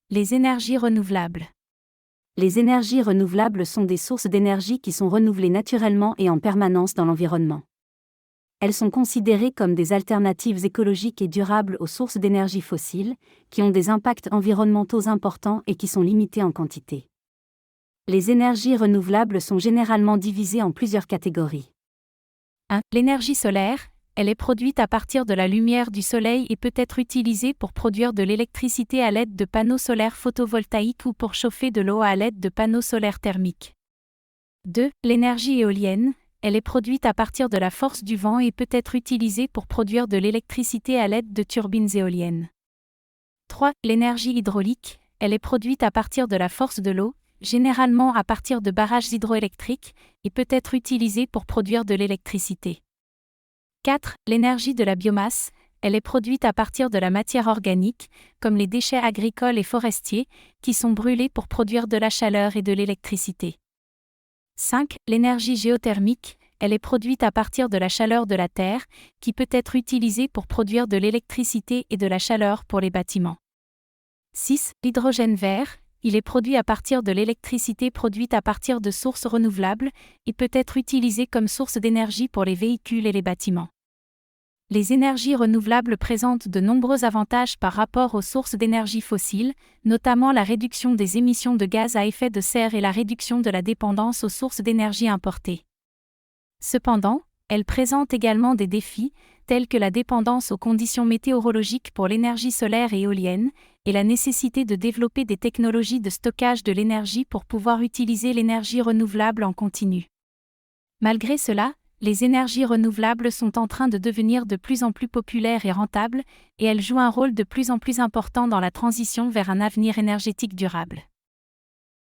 Les énergies renouvelables. Les énergies renouvelables sont des sources d'énergie qui sont renouvelées naturellement et en permanence dans l'environnement. Elles sont considérées comme des alternatives écologiques et durables aux sources d'énergie fossiles, qui ont des impacts environnementaux importants et qui sont limitées en quantité. Les énergies renouvelables sont généralement divisées en plusieurs catégories. 1. L'énergie solaire. Elle est produite à partir de la lumière du soleil et peut être utilisée pour produire de l'électricité à l'aide de panneaux solaires photovoltaïques ou pour chauffer de l'eau à l'aide de panneaux solaires thermiques. 2. L'énergie éolienne. Elle est produite à partir de la force du vent et peut être utilisée pour produire de l'électricité à l'aide de turbines éoliennes. 3. L'énergie hydraulique. Elle est produite à partir de la force de l'eau, généralement à partir de barrages hydroélectriques, et peut être utilisée pour produire de l'électricité. 4. L'énergie de la biomasse. Elle est produite à partir de la matière organique, comme les déchets agricoles et forestiers, qui sont brûlés pour produire de la chaleur et de l'électricité. 5. L'énergie géothermique. Elle est produite à partir de la chaleur de la terre, qui peut être utilisée pour produire de l'électricité et de la chaleur pour les bâtiments. 6. L'hydrogène vert. Il est produit à partir de l'électricité produite à partir de sources renouvelables et peut être utilisé comme source d'énergie pour les véhicules et les bâtiments. Les énergies renouvelables présentent de nombreux avantages par rapport aux sources d'énergie fossiles, notamment la réduction des émissions de gaz à effet de serre et la réduction de la dépendance aux sources d'énergie importées. Cependant, elles présentent également des défis, tels que la dépendance aux conditions météorologiques pour l'énergie solaire et éolienne, et la nécessité de développer des technologies de stockage de l'énergie pour pouvoir utiliser l'énergie renouvelable en continu. Malgré cela, les énergies renouvelables sont en train de devenir de plus en plus populaires et rentables, et elles jouent un rôle de plus en plus important dans la transition vers un avenir énergétique durable.